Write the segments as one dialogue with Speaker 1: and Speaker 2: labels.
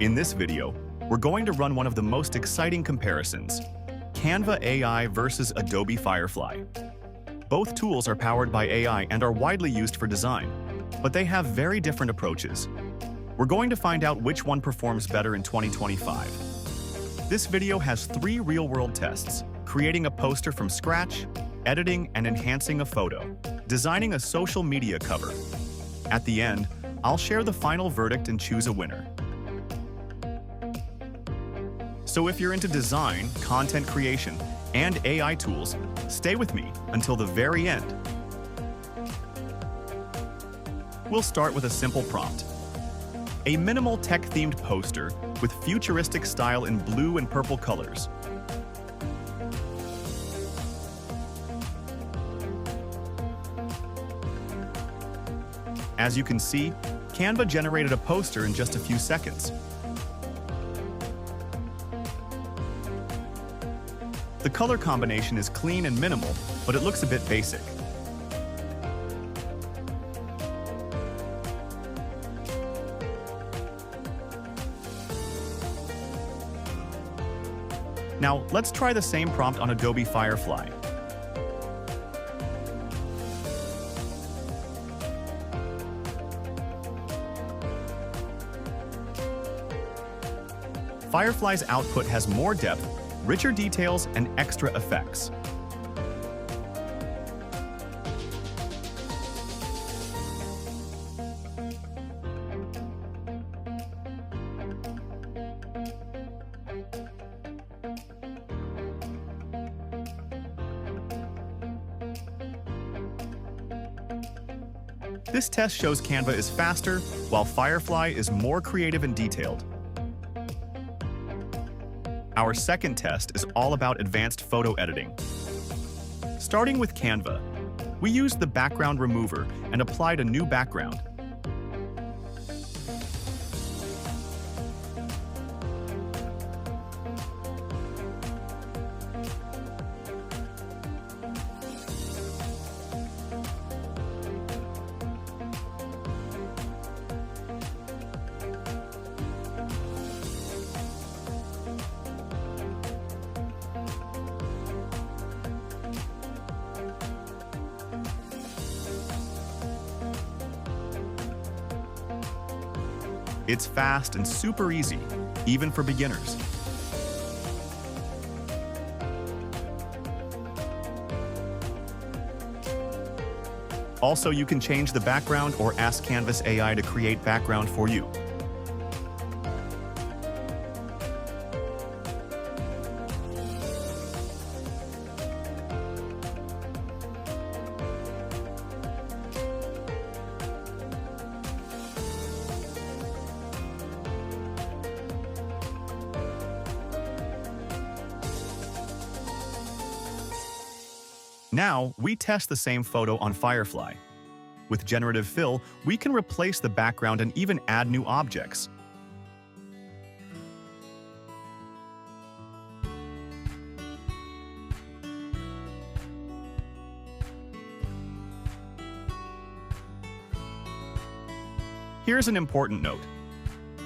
Speaker 1: In this video, we're going to run one of the most exciting comparisons, Canva AI versus Adobe Firefly. Both tools are powered by AI and are widely used for design, but they have very different approaches. We're going to find out which one performs better in 2025. This video has 3 real-world tests: creating a poster from scratch, editing and enhancing a photo, designing a social media cover. At the end, I'll share the final verdict and choose a winner. So if you're into design, content creation, and AI tools, stay with me until the very end. We'll start with a simple prompt. A minimal tech-themed poster with futuristic style in blue and purple colors. As you can see, Canva generated a poster in just a few seconds. The color combination is clean and minimal, but it looks a bit basic. Now, let's try the same prompt on Adobe Firefly. Firefly's output has more depth, richer details, and extra effects. This test shows Canva is faster, while Firefly is more creative and detailed. Our second test is all about advanced photo editing. Starting with Canva, we used the background remover and applied a new background. It's fast and super easy, even for beginners. Also, you can change the background or ask Canvas AI to create background for you. Now, we test the same photo on Firefly. With generative fill, we can replace the background and even add new objects. Here's an important note.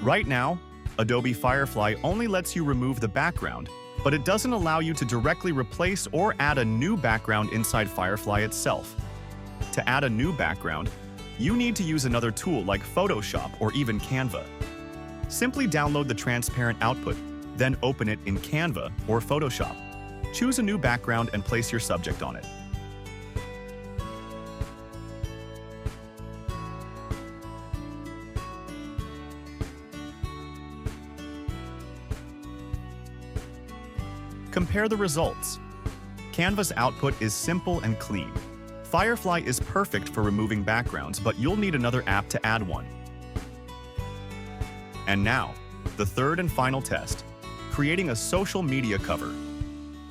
Speaker 1: Right now, Adobe Firefly only lets you remove the background, but it doesn't allow you to directly replace or add a new background inside Firefly itself. To add a new background, you need to use another tool like Photoshop or even Canva. Simply download the transparent output, then open it in Canva or Photoshop. Choose a new background and place your subject on it. Compare the results. Canva's output is simple and clean. Firefly is perfect for removing backgrounds, but you'll need another app to add one. And now, the third and final test, creating a social media cover,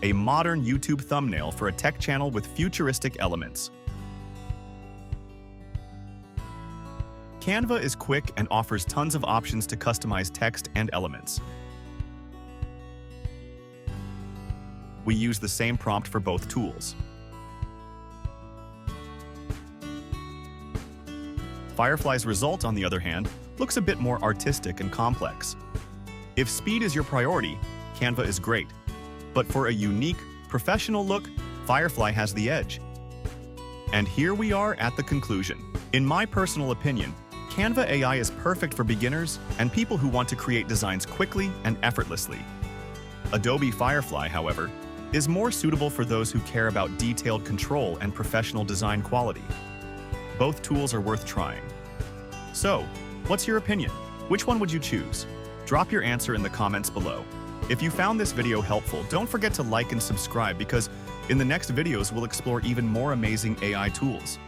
Speaker 1: a modern YouTube thumbnail for a tech channel with futuristic elements. Canva is quick and offers tons of options to customize text and elements. We use the same prompt for both tools.
Speaker 2: Firefly's result, on the other hand, looks a bit more artistic and complex.
Speaker 1: If speed is your priority, Canva is great. But for a unique, professional look, Firefly has the edge. And here we are at the conclusion. In my personal opinion, Canva AI is perfect for beginners and people who want to create designs quickly and effortlessly. Adobe Firefly, however, is more suitable for those who care about detailed control and professional design quality. Both tools are worth trying. So, what's your opinion? Which one would you choose? Drop your answer in the comments below. If you found this video helpful, don't forget to like and subscribe because in the next videos we'll explore even more amazing AI tools.